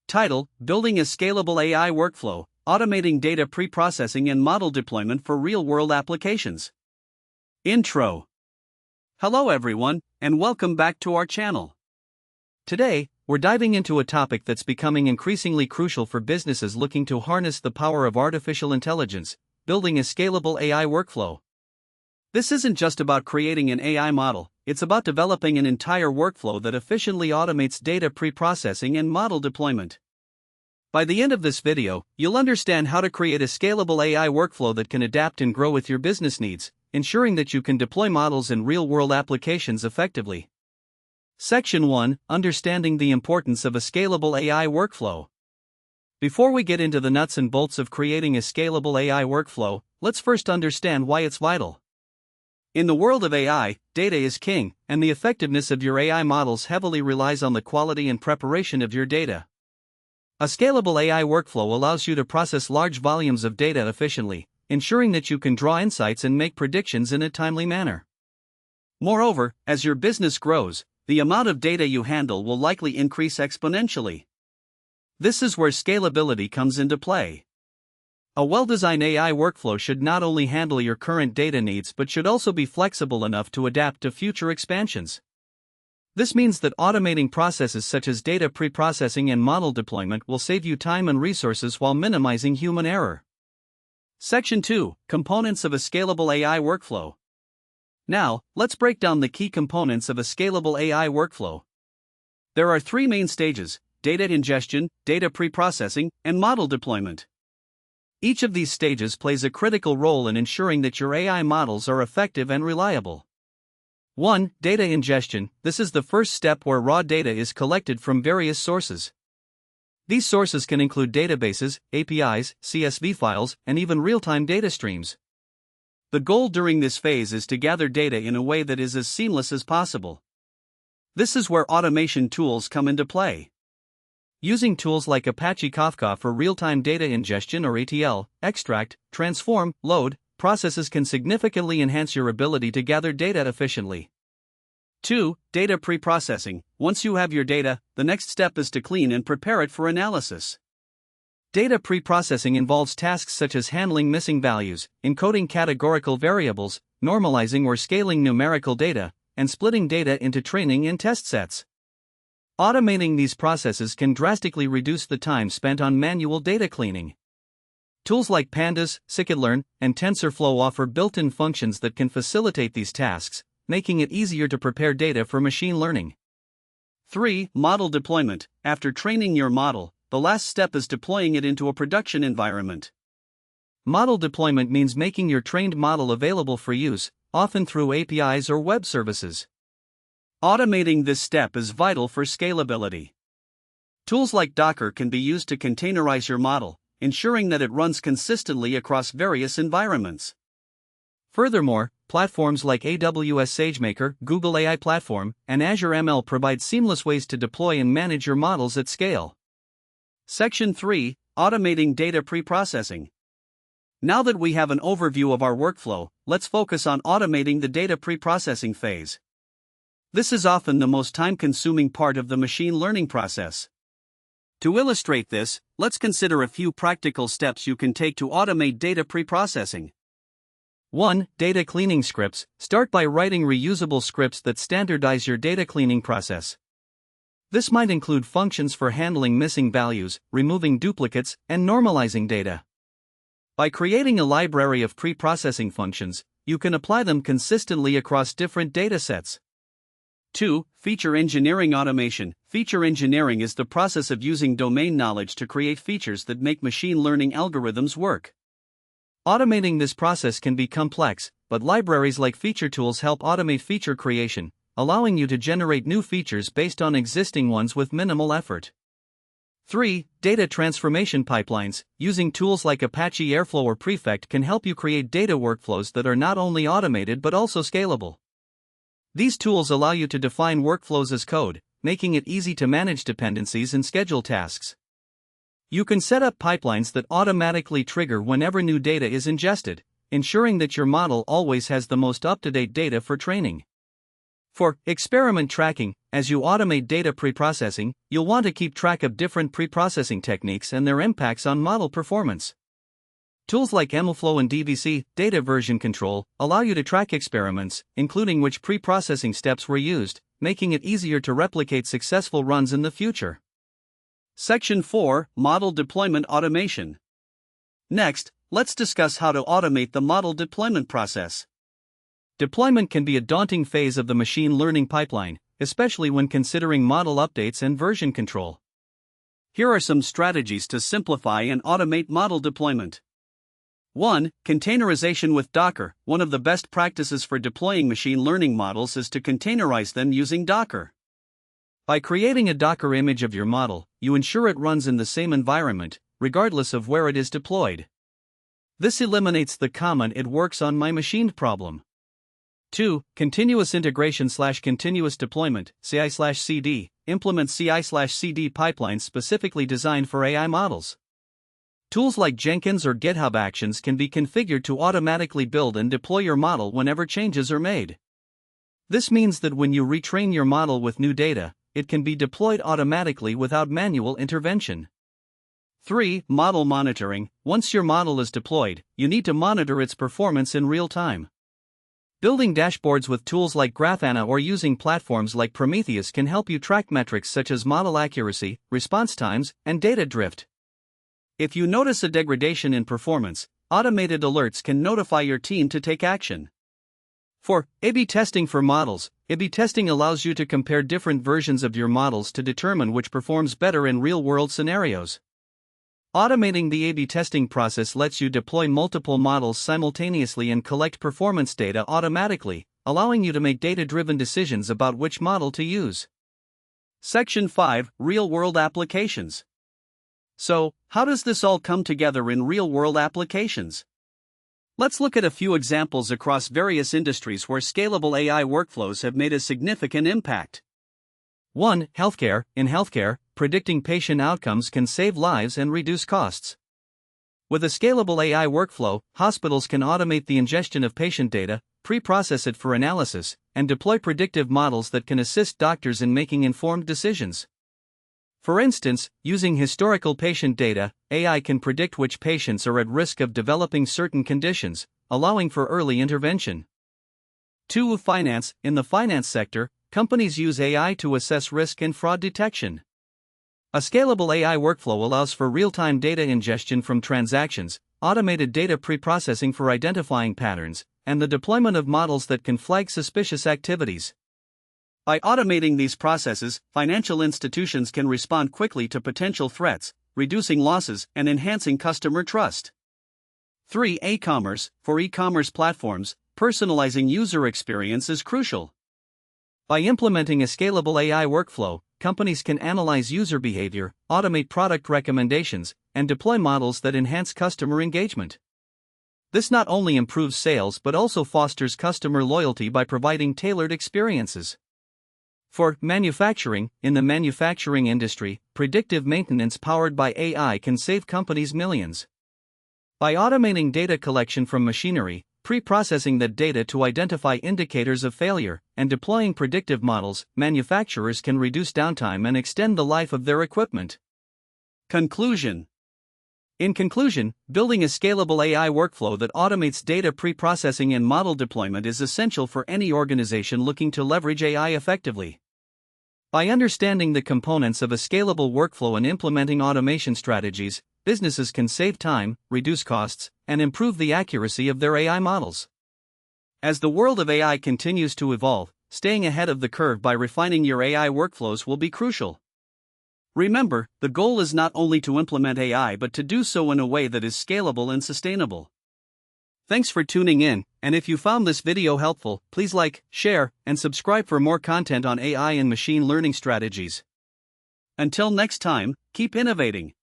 Title: Building a Scalable AI Workflow, Automating Data Preprocessing and Model Deployment for Real-World Applications. Intro. Hello everyone, and welcome back to our channel. Today, we're diving into a topic that's becoming increasingly crucial for businesses looking to harness the power of artificial intelligence: building a scalable AI workflow. This isn't just about creating an AI model, it's about developing an entire workflow that efficiently automates data preprocessing and model deployment. By the end of this video, you'll understand how to create a scalable AI workflow that can adapt and grow with your business needs, ensuring that you can deploy models in real-world applications effectively. Section 1: Understanding the importance of a scalable AI workflow. Before we get into the nuts and bolts of creating a scalable AI workflow, let's first understand why it's vital. In the world of AI, data is king, and the effectiveness of your AI models heavily relies on the quality and preparation of your data. A scalable AI workflow allows you to process large volumes of data efficiently, ensuring that you can draw insights and make predictions in a timely manner. Moreover, as your business grows, the amount of data you handle will likely increase exponentially. This is where scalability comes into play. A well-designed AI workflow should not only handle your current data needs but should also be flexible enough to adapt to future expansions. This means that automating processes such as data preprocessing and model deployment will save you time and resources while minimizing human error. Section 2: Components of a Scalable AI Workflow. Now, let's break down the key components of a scalable AI workflow. There are three main stages: data ingestion, data preprocessing, and model deployment. Each of these stages plays a critical role in ensuring that your AI models are effective and reliable. 1. Data ingestion. This is the first step where raw data is collected from various sources. These sources can include databases, APIs, CSV files, and even real-time data streams. The goal during this phase is to gather data in a way that is as seamless as possible. This is where automation tools come into play. Using tools like Apache Kafka for real-time data ingestion or ETL, extract, transform, load processes can significantly enhance your ability to gather data efficiently. 2. Data preprocessing. Once you have your data, the next step is to clean and prepare it for analysis. Data preprocessing involves tasks such as handling missing values, encoding categorical variables, normalizing or scaling numerical data, and splitting data into training and test sets. Automating these processes can drastically reduce the time spent on manual data cleaning. Tools like Pandas, Scikit-learn, and TensorFlow offer built-in functions that can facilitate these tasks, making it easier to prepare data for machine learning. 3. Model deployment. After training your model, the last step is deploying it into a production environment. Model deployment means making your trained model available for use, often through APIs or web services. Automating this step is vital for scalability. Tools like Docker can be used to containerize your model, ensuring that it runs consistently across various environments. Furthermore, platforms like AWS SageMaker, Google AI Platform, and Azure ML provide seamless ways to deploy and manage your models at scale. Section 3: Automating Data Preprocessing. Now that we have an overview of our workflow, let's focus on automating the data preprocessing phase. This is often the most time-consuming part of the machine learning process. To illustrate this, let's consider a few practical steps you can take to automate data preprocessing. 1. Data cleaning scripts. Start by writing reusable scripts that standardize your data cleaning process. This might include functions for handling missing values, removing duplicates, and normalizing data. By creating a library of preprocessing functions, you can apply them consistently across different datasets. 2. Feature engineering automation. Feature engineering is the process of using domain knowledge to create features that make machine learning algorithms work. Automating this process can be complex, but libraries like feature tools help automate feature creation, allowing you to generate new features based on existing ones with minimal effort. 3. Data transformation pipelines. Using tools like Apache Airflow or Prefect can help you create data workflows that are not only automated but also scalable. These tools allow you to define workflows as code, making it easy to manage dependencies and schedule tasks. You can set up pipelines that automatically trigger whenever new data is ingested, ensuring that your model always has the most up-to-date data for training. For experiment tracking, as you automate data preprocessing, you'll want to keep track of different preprocessing techniques and their impacts on model performance. Tools like MLflow and DVC, data version control, allow you to track experiments, including which preprocessing steps were used, making it easier to replicate successful runs in the future. Section 4, Model Deployment Automation. Next, let's discuss how to automate the model deployment process. Deployment can be a daunting phase of the machine learning pipeline, especially when considering model updates and version control. Here are some strategies to simplify and automate model deployment. 1. Containerization with Docker. One of the best practices for deploying machine learning models is to containerize them using Docker. By creating a Docker image of your model, you ensure it runs in the same environment, regardless of where it is deployed. This eliminates the common "it works on my machine" problem. 2. Continuous integration/continuous deployment, CI/CD. Implement CI/CD pipelines specifically designed for AI models. Tools like Jenkins or GitHub Actions can be configured to automatically build and deploy your model whenever changes are made. This means that when you retrain your model with new data, it can be deployed automatically without manual intervention. 3. Model monitoring. Once your model is deployed, you need to monitor its performance in real time. Building dashboards with tools like Grafana or using platforms like Prometheus can help you track metrics such as model accuracy, response times, and data drift. If you notice a degradation in performance, automated alerts can notify your team to take action. 4. A/B testing for models. A/B testing allows you to compare different versions of your models to determine which performs better in real-world scenarios. Automating the A/B testing process lets you deploy multiple models simultaneously and collect performance data automatically, allowing you to make data-driven decisions about which model to use. Section 5, Real-World Applications. So, how does this all come together in real-world applications? Let's look at a few examples across various industries where scalable AI workflows have made a significant impact. 1. Healthcare. In healthcare, predicting patient outcomes can save lives and reduce costs. With a scalable AI workflow, hospitals can automate the ingestion of patient data, pre-process it for analysis, and deploy predictive models that can assist doctors in making informed decisions. For instance, using historical patient data, AI can predict which patients are at risk of developing certain conditions, allowing for early intervention. 2. Finance. In the finance sector, companies use AI to assess risk and fraud detection. A scalable AI workflow allows for real-time data ingestion from transactions, automated data pre-processing for identifying patterns, and the deployment of models that can flag suspicious activities. By automating these processes, financial institutions can respond quickly to potential threats, reducing losses and enhancing customer trust. 3. E-commerce. For e-commerce platforms, personalizing user experience is crucial. By implementing a scalable AI workflow, companies can analyze user behavior, automate product recommendations, and deploy models that enhance customer engagement. This not only improves sales but also fosters customer loyalty by providing tailored experiences. For manufacturing, in the manufacturing industry, predictive maintenance powered by AI can save companies millions. By automating data collection from machinery, pre-processing that data to identify indicators of failure, and deploying predictive models, manufacturers can reduce downtime and extend the life of their equipment. Conclusion. In conclusion, building a scalable AI workflow that automates data pre-processing and model deployment is essential for any organization looking to leverage AI effectively. By understanding the components of a scalable workflow and implementing automation strategies, businesses can save time, reduce costs, and improve the accuracy of their AI models. As the world of AI continues to evolve, staying ahead of the curve by refining your AI workflows will be crucial. Remember, the goal is not only to implement AI but to do so in a way that is scalable and sustainable. Thanks for tuning in, and if you found this video helpful, please like, share, and subscribe for more content on AI and machine learning strategies. Until next time, keep innovating.